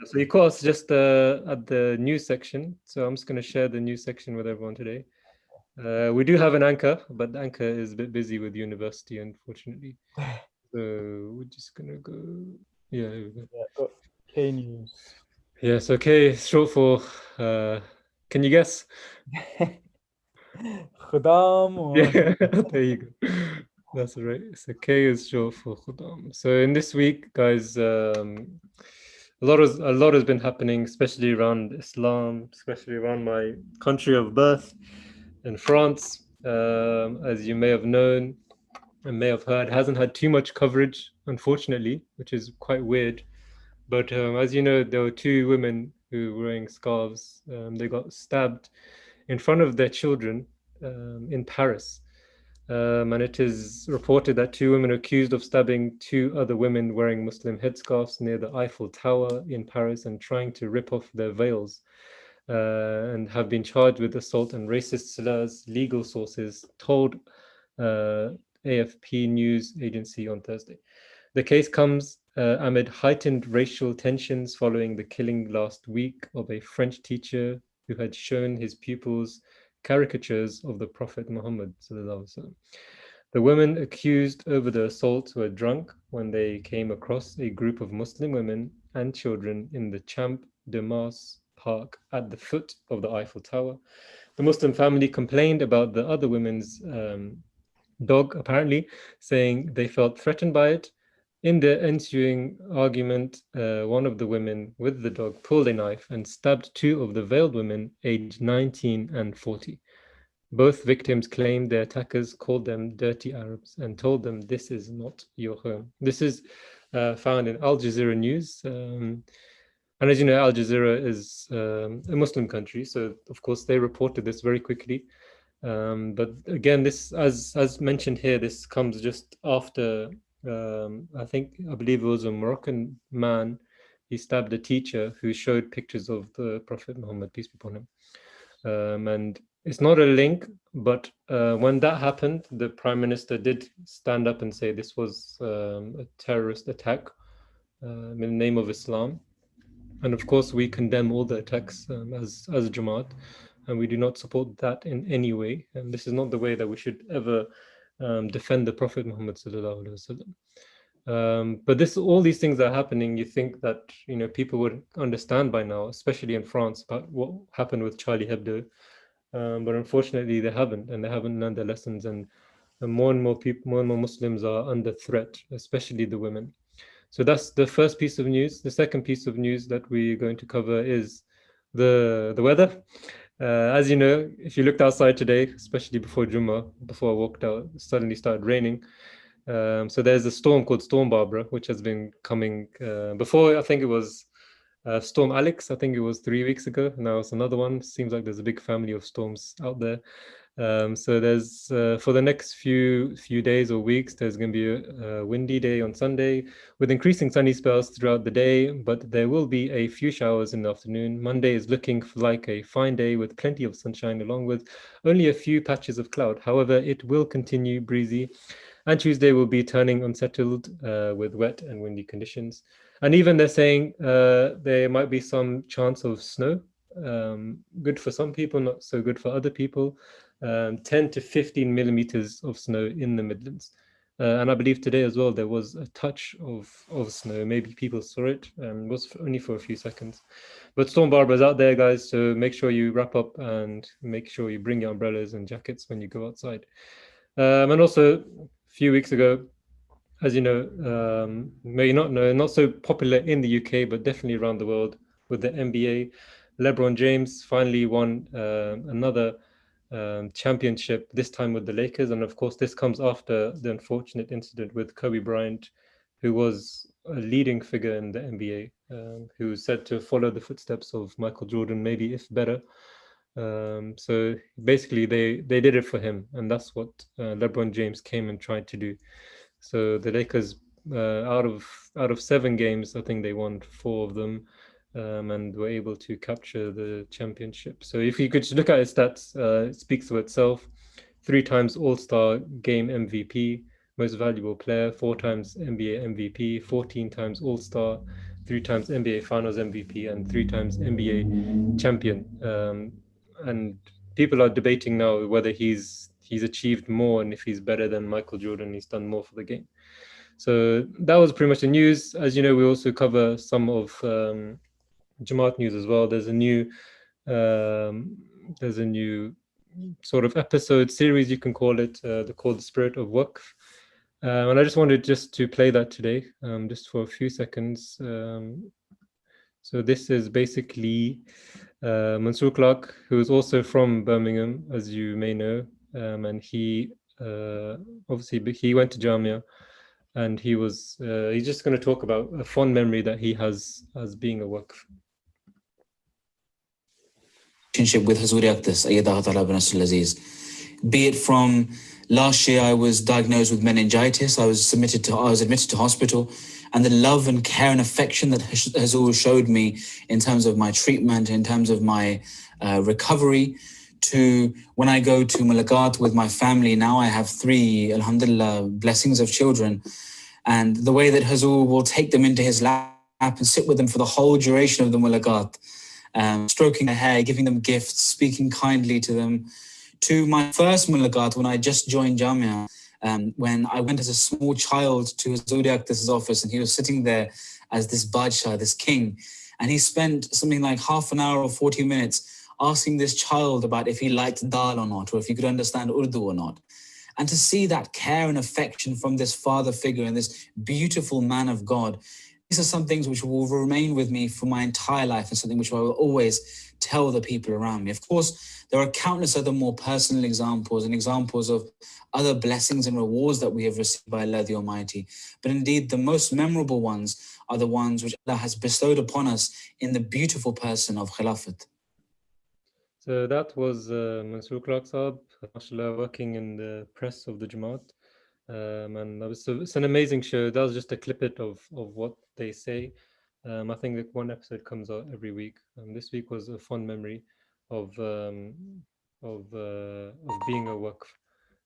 So you caught us just at the news section. So I'm just going to share the news section with everyone today. We do have an anchor, but the anchor is a bit busy with university, unfortunately. So we're just going to go. Yeah, here we go. Yeah, got K News. Yes, okay. It's short for, can you guess? Khuddam or Yeah, there you go. That's right. So K is short for Khuddam. So in this week, guys, a lot has been happening, especially around Islam, especially around my country of birth in France. As you may have known and may have heard, hasn't had too much coverage, unfortunately, which is quite weird. But as you know, there were two women who were wearing scarves. They got stabbed in front of their children in Paris. And it is reported that two women are accused of stabbing two other women wearing Muslim headscarves near the Eiffel Tower in Paris and trying to rip off their veils, and have been charged with assault and racist slurs, legal sources told uh, AFP news agency on Thursday. The case comes amid heightened racial tensions following the killing last week of a French teacher who had shown his pupils caricatures of the Prophet Muhammad. The women accused over the assault were drunk when they came across a group of Muslim women and children in the Champ de Mars park at the foot of the Eiffel Tower. The Muslim family complained about the other women's dog, apparently, saying they felt threatened by it. In the ensuing argument, one of the women with the dog pulled a knife and stabbed two of the veiled women, aged 19 and 40. Both victims claimed their attackers called them dirty Arabs and told them this is not your home. This is found in Al Jazeera News. And as you know, Al Jazeera is a Muslim country, so of course they reported this very quickly. But again, this, as mentioned here, this comes just after I believe it was a Moroccan man. He stabbed a teacher who showed pictures of the Prophet Muhammad, peace be upon him. And it's not a link, but when that happened, the prime minister did stand up and say this was a terrorist attack in the name of Islam. And of course, we condemn all the attacks as a Jamaat, and we do not support that in any way. And this is not the way that we should ever defend the Prophet Muhammad sallallahu alaihi wasallam. But all these things are happening. You think that people would understand by now, especially in France, about what happened with Charlie Hebdo. But unfortunately, they haven't, and they haven't learned their lessons. And more and more people, more and more Muslims are under threat, especially the women. So that's the first piece of news. The second piece of news that we're going to cover is the weather. As you know, if you looked outside today, especially before Jummah, before I walked out, it suddenly started raining. So there's a storm called Storm Barbara, which has been coming before. I think it was Storm Alex. I think it was 3 weeks ago. Now it's another one. Seems like there's a big family of storms out there. So there's for the next few days or weeks, there's going to be a windy day on Sunday with increasing sunny spells throughout the day, but there will be a few showers in the afternoon. Monday is looking like a fine day with plenty of sunshine, along with only a few patches of cloud. However, it will continue breezy, and Tuesday will be turning unsettled with wet and windy conditions. And even they're saying there might be some chance of snow. Good for some people, not so good for other people. 10 to 15 millimeters of snow in the Midlands. And I believe today as well, there was a touch of snow. Maybe people saw it, it was only for a few seconds. But Storm Barbara is out there, guys, so make sure you wrap up and make sure you bring your umbrellas and jackets when you go outside. And also, a few weeks ago, as you know, may not know, not so popular in the UK, but definitely around the world with the NBA. LeBron James finally won another championship, this time with the Lakers. And of course, this comes after the unfortunate incident with Kobe Bryant, who was a leading figure in the NBA, who was said to follow the footsteps of Michael Jordan, maybe if better. So basically, they did it for him, and that's what LeBron James came and tried to do. So the Lakers, out of 7 games, I think they won 4 of them, and were able to capture the championship. So if you could just look at his stats, it speaks for itself. 3 times All-Star Game MVP, Most Valuable Player, 4 times NBA MVP, 14 times All-Star, three times NBA Finals MVP, and three times NBA champion. And people are debating now whether he's achieved more and if he's better than Michael Jordan. He's done more for the game. So that was pretty much the news. As you know, we also cover some of Jamaat news as well. Um, there's a new sort of episode series, you can call it. They're called The Spirit of Waqf. And I just wanted just to play that today, just for a few seconds. So this is basically Mansour Clark, who is also from Birmingham, as you may know, and he obviously he went to Jamia, and he's just going to talk about a fond memory that he has as being a Waqf. Relationship with Hazuri Akhtas, Ayyadahu Ta'ala bin Nasrul Aziz. Be it from last year, I was diagnosed with meningitis. I was admitted to hospital, and the love and care and affection that Hazur showed me in terms of my treatment, in terms of my recovery, to when I go to Malakat with my family. Now I have three, alhamdulillah, blessings of children, and the way that Hazur will take them into his lap and sit with them for the whole duration of the Malakat. Stroking their hair, giving them gifts, speaking kindly to them. To my first mulaqat when I just joined Jamia, when I went as a small child to Hazuri Akhtar's office, and he was sitting there as this Badshah, this king, and he spent something like half an hour or 40 minutes asking this child about if he liked dal or not, or if he could understand Urdu or not. And to see that care and affection from this father figure and this beautiful man of God, these are some things which will remain with me for my entire life, and something which I will always tell the people around me. Of course, there are countless other more personal examples and examples of other blessings and rewards that we have received by Allah the Almighty. But indeed, the most memorable ones are the ones which Allah has bestowed upon us in the beautiful person of Khilafat. So that was Mansour Clark Saab, mashallah, working in the press of the Jamaat. And that was, so it's an amazing show. That was just a clippet of what they say. I think that one episode comes out every week. This week was a fond memory of being a Waqf.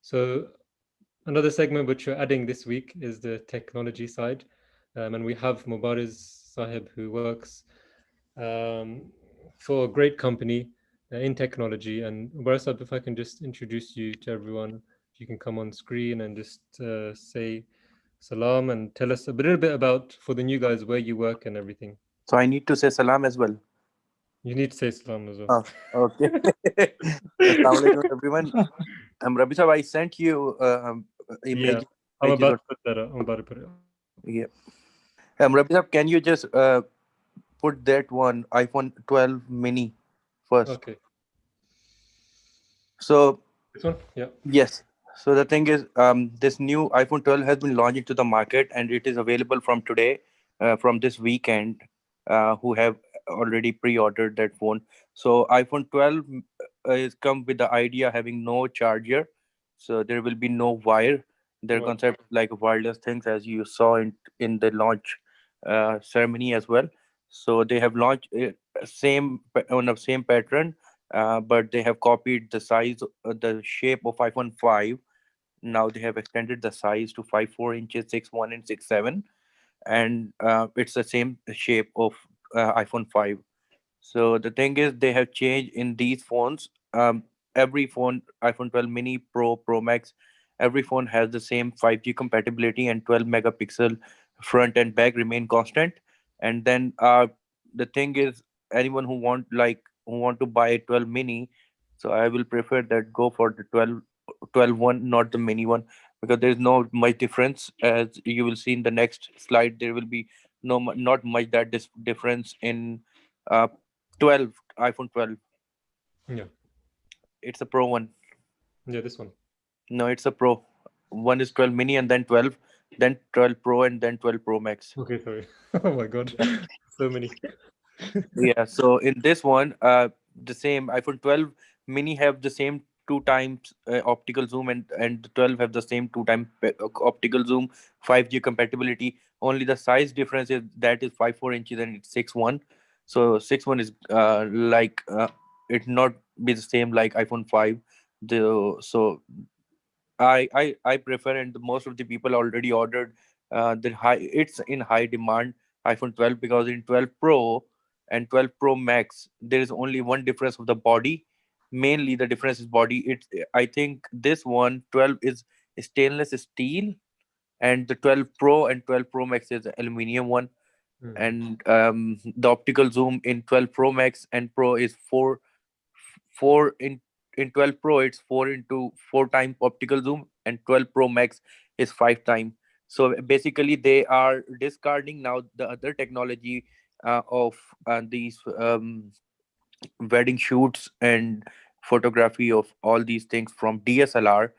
So another segment which we're adding this week is the technology side, and we have Mubariz Sahib, who works um, for a great company in technology. And Mubariz Sahib, if I can just introduce you to everyone, if you can come on screen and just say salam and tell us a little bit about, for the new guys, where you work and everything. So I need to say salam as well. You need to say salam as well. Okay. Assalamu alaikum, everyone. Rabi Sahab, I sent you Yeah, image. I'm images about or, to put that up. I'm about to put it up. yeah. Rabi Sahab, can you just put that one iPhone 12 mini first? Okay. So This one? Yeah. yes. So the thing is, this new iPhone 12 has been launched into the market, and it is available from today, from this weekend. Who have already pre-ordered that phone? So iPhone 12 is come with the idea having no charger, so there will be no wire. Their Right. concept like wireless things, as you saw in the launch ceremony as well. So they have launched on the same pattern, but they have copied the size, the shape of iPhone 5. Now they have extended the size to 5.4 inches, 6.1 and 6.7, and it's the same shape of iPhone 5. So the thing is, they have changed in these phones. Every phone, iPhone 12 Mini, Pro, Pro Max, every phone has the same 5G compatibility, and 12 megapixel front and back remain constant. And then the thing is, anyone who want to buy a 12 Mini, so I will prefer that go for the 12 one, not the mini one, because there is no much difference. As you will see in the next slide, there will be not much that difference in uh, 12 iPhone 12. Yeah. It's a Pro one. Yeah, this one. No, it's a Pro. One is 12 mini, and then 12, then 12 Pro, and then 12 Pro Max. Okay, sorry. Oh my God. So many. Yeah, so in this one, the same iPhone 12 mini have the same two times optical zoom, and the 12 have the same two time optical zoom, 5G compatibility. Only the size difference is that is 5.4 inches and it's 6.1. So 6.1 is it not be the same like iPhone 5. The so I prefer, and most of the people already ordered the high. It's in high demand. iPhone 12, because in 12 Pro and 12 Pro Max there is only one difference of the body. Mainly the difference is body. It's, I think this one 12 is stainless steel, and the 12 Pro and 12 Pro Max is aluminum one. Mm. And the optical zoom in 12 Pro Max and Pro is 4 in 12 Pro it's 4 into 4 time optical zoom, and 12 Pro Max is 5 time. So basically they are discarding now the other technology of these wedding shoots and photography of all these things from DSLR.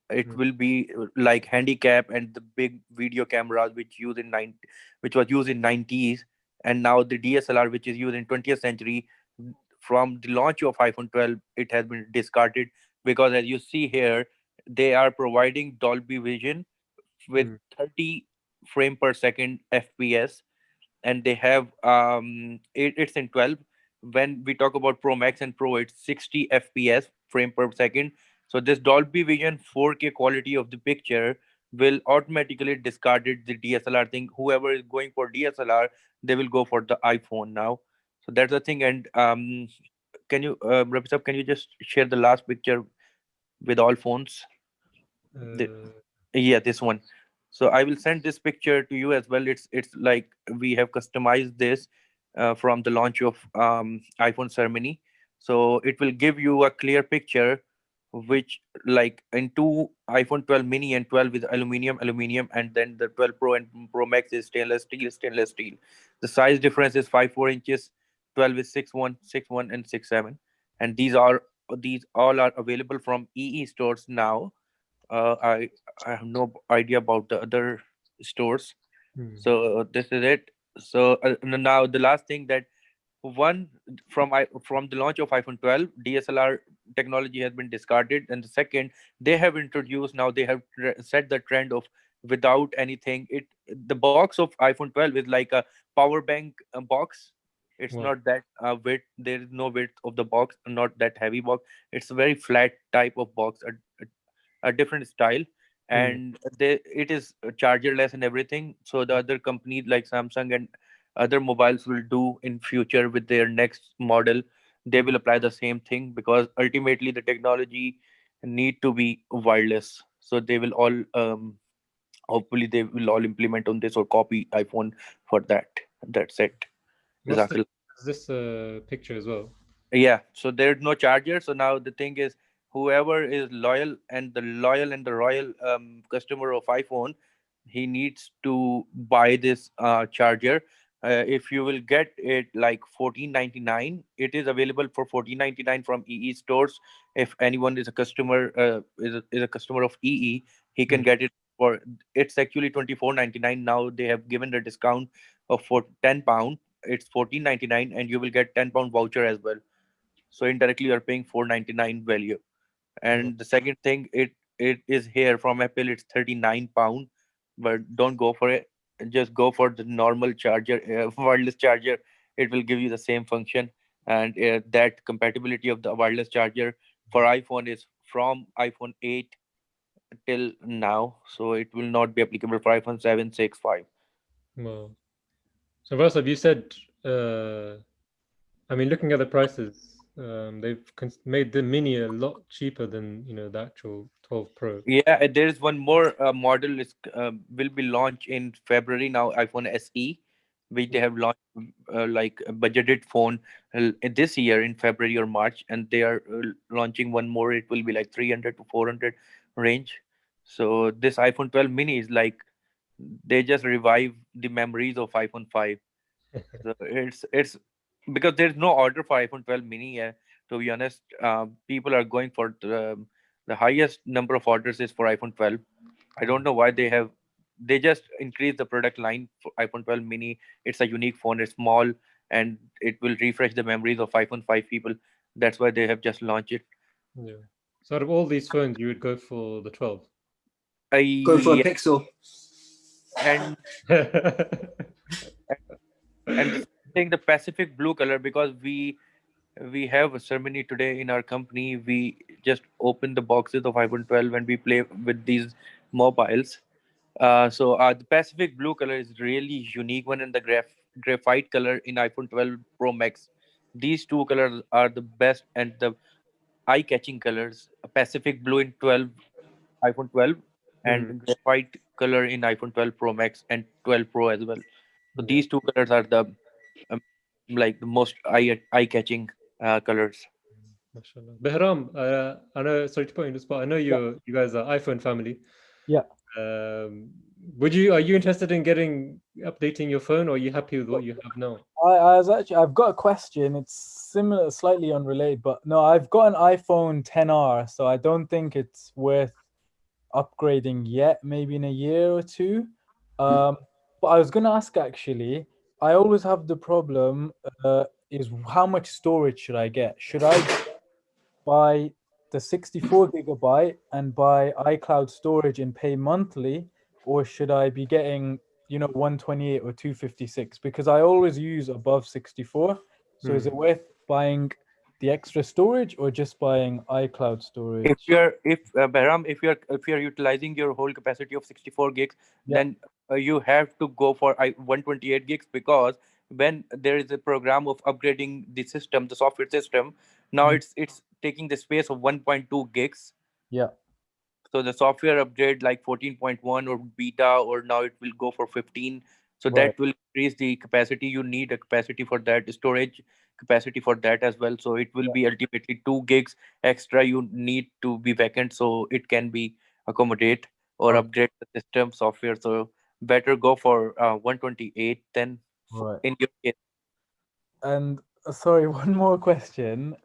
It Mm. will be like handicap and the big video cameras which was used in 90s, and now the DSLR which is used in 20th century. From the launch of iPhone 12 it has been discarded, because as you see here they are providing Dolby Vision with Mm. 30 frame per second FPS, and they have it's in 12. When we talk about Pro Max and Pro, it's 60 fps frame per second. So this Dolby Vision 4K quality of the picture will automatically discarded the DSLR thing. Whoever is going for DSLR, they will go for the iPhone now. So that's the thing. And can you Ravi sir, can you just share the last picture with all phones? Uh, Yeah, this one. So I will send this picture to you as well. It's like we have customized this from the launch of iPhone ceremony. So it will give you a clear picture, which like in two iPhone 12 mini and 12 with aluminum, and then the 12 Pro and Pro Max is stainless steel. The size difference is 5.4 inches. 12 is 6.1, 6.1, and 6.7, and these all are available from EE stores now. uh, I I have no idea about the other stores. mm. So this is it. So now the last thing that one from the launch of iPhone 12, DSLR technology has been discarded, and the second they have introduced now they have set the trend of without anything. The box of iPhone 12 is like a power bank box. It's Well, not that width. There is no width of the box, not that heavy box. It's a very flat type of box, a different style, mm. and it is chargerless and everything. So the other companies like Samsung and other mobiles will do in future with their next model. They Mm. will apply the same thing, because ultimately the technology need to be wireless. So they will all hopefully they will all implement on this or copy iPhone for that. That's it. What's the Exactly. is this picture as well? Yeah, so there's no charger. So now the thing is, whoever is loyal and the royal customer of iPhone, he needs to buy this charger. If you will get it like 14.99, it is available for 14.99 from EE stores. If anyone is a customer is a customer of EE, he can Mm. get it for, it's actually 24.99 now. They have given the discount of for £10. It's 14.99, and you will get £10 voucher as well. So indirectly you are paying 499 value. Well, And the second thing, it is here from Apple, it's 39 pound. But don't go for it, just go for the normal charger, wireless charger. It will give you the same function. And that compatibility of the wireless charger for iPhone is from iPhone 8 till now, so it will not be applicable for iPhone 7, 6, 5. well. So, Vasab, you said, I mean, looking at the prices, they've made the Mini a lot cheaper than the actual 12 Pro. Yeah, there is one more model is will be launched in February now, iPhone SE, which they have launched like a budgeted phone this year in February or March, and they are launching one more. It will be like 300 to 400 range. So this iPhone 12 mini is like they just revive the memories of iPhone 5. So it's because there's no order for iPhone 12 mini. Yeah, to be honest, people are going for the highest number of orders is for iPhone 12. I don't Mm. know why they just increased the product line for iPhone 12 mini. It's a unique phone. It's small, and it will refresh the memories of iPhone 5 people. That's why they have just launched it. Yeah. So, out of all these phones, you would go for the 12. Go for a Yeah, Pixel. and and the second thing, the Pacific blue color, because we have a ceremony today in our company. We just open the boxes of iPhone 12 and we play with these mobiles. So the Pacific blue color is really unique one, and the graphite color in iPhone 12 Pro Max. These two colors are the best and the eye-catching colors. Pacific blue in 12 iPhone 12 Hmm. and graphite color in iPhone 12 Pro Max and 12 Pro as well. So Yeah. these two colors are the um, like the most eye-catching colors. Mashallah. Behram, I know, sorry to put you on the spot. I know Yeah. you guys are iPhone family. Yeah. Are you interested in updating your phone, or are you happy with what you have now? I was actually, I've got a question. It's similar, slightly unrelated, but no, I've got an iPhone 10R, so I don't think it's worth upgrading yet, maybe in a year or two. But I was going to ask actually, I always have the problem is how much storage should I get? Should I buy the 64 gigabyte and buy iCloud storage and pay monthly, or should I be getting 128 or 256? Because I always use above 64. So is it worth buying the extra storage or just buying iCloud If storage? you're if Bahram, if you're utilizing your whole capacity of 64 gigs, Yeah. then you have to go for 128 gigs, because when there is a program of upgrading the system, the software system, now Mm. it's taking the space of 1.2 gigs. Yeah. So the software upgrade like 14.1 or beta, or now it will go for 15. So Right. that will increase the capacity. You need a capacity for that, storage capacity for that as well. So it will Yeah. be ultimately 2 gigs extra you need to be vacant, so it can be accommodate or Okay. upgrade the system software. So better go for 128 than Right. in your case. And sorry, one more question.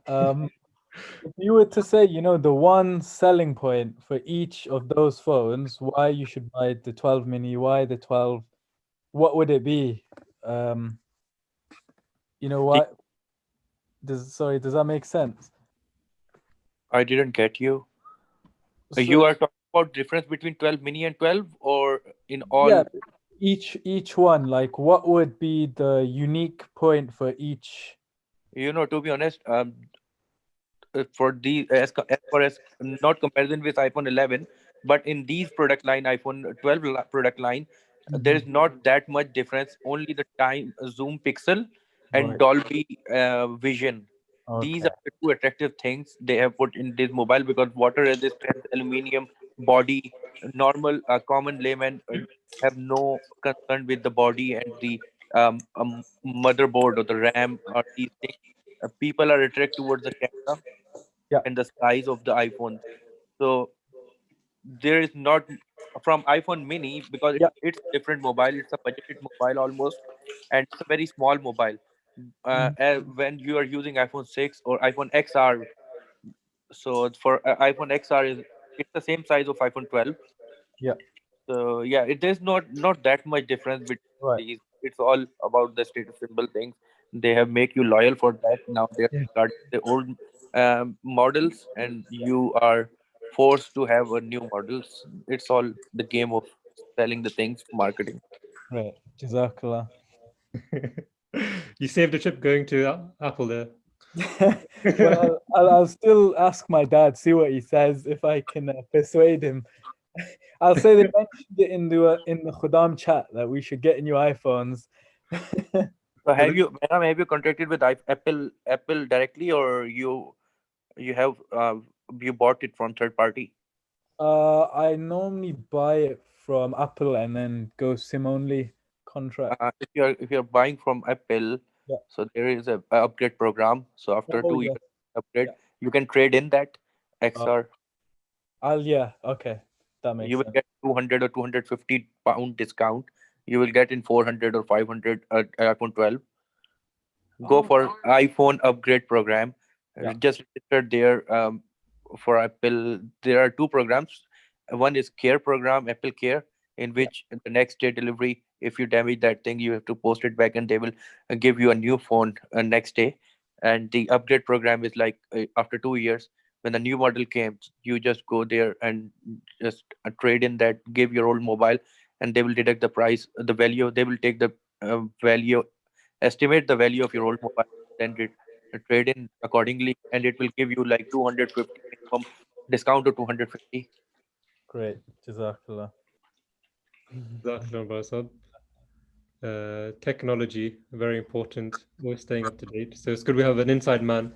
If you were to say, the one selling point for each of those phones, why you should buy the 12 mini, why the 12, what would it be? Um, The- what does that make sense? I didn't get you. So You are talking about difference between 12 mini and 12, or in yeah, all? each one, like what would be the unique point for each? To be honest, for the as far as not comparison with iPhone 11, but in these product line, iPhone 12 product line, there Mhm. is not that much difference. Only the time zoom pixel and Right. Dolby Vision. These Okay. are the two attractive things they have put in this mobile, because water resistant aluminum body, normal common layman have no concern with the body and the motherboard or the RAM or these things. People are attracted towards the camera Yeah. and the size of the iPhone. So there is not from iPhone mini, because Yeah. it's a different mobile. It's a budgeted mobile almost, and it's a very small mobile. Mhm. When you are using iPhone 6 or iPhone XR, so for iPhone XR is it's the same size of iPhone 12. Yeah. So yeah, there's not that much difference between Right. these. It's all about the status symbol things. They have make you loyal for that. Now they're Yeah. discarding the old models, and you are forced to have a new models. It's all the game of selling the things, marketing. Right. Jazakallah. You saved a trip going to Apple there. Well, I'll still ask my dad, see what he says, if I can persuade him. I'll say they mentioned it in the Khuddam chat that we should get new iPhones. So Well, have you contracted with Apple directly, or you have you bought it from third party? I normally buy it from Apple and then go SIM only contract. If you're buying from Apple, Yeah. so there is a upgrade program. So after Oh 2 years yeah. upgrade, Yeah. you can trade in that Uh, XR. yeah. Okay, that You makes will sense. get 200 or 250 pound discount. You will get in 400 or 500 iPhone 12. Go Oh. for iPhone upgrade program. Yeah. Just register there. For Apple, there are two programs. One is Care program, Apple Care, in Yeah. which the next day delivery, if you damage that thing, you have to post it back, and they will give you a new phone next day. And the upgrade program is like after 2 years, when the new model came, you just go there and just trade in that, give your old mobile, and they will deduct the price, the value. They will take the value, estimate the value of your old mobile, then trade in accordingly, and it will give you like 250 minimum discount to 250. Great. Jazakallah. Jazakallah, bro, Saad. technology, very important, always staying up to date. So it's good we have an inside man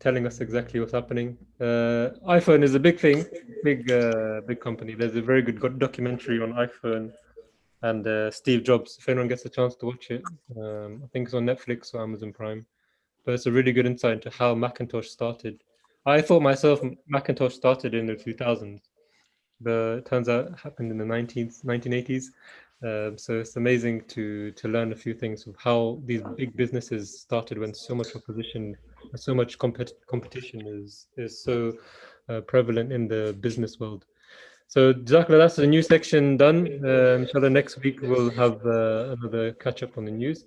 telling us exactly what's happening. iPhone is a big thing, big company. There's a very good documentary on iPhone and Steve Jobs. If anyone gets a chance to watch it, I think it's on Netflix or Amazon Prime. But it's a really good insight into how Macintosh started. I thought myself Macintosh started in the 2000s, but it turns out it happened in the 1980s. So it's amazing to learn a few things of how these big businesses started when so much opposition, so much competition is so prevalent in the business world. So Jazakallah, that's the news section done. Inshallah, next week we'll have another catch up on the news.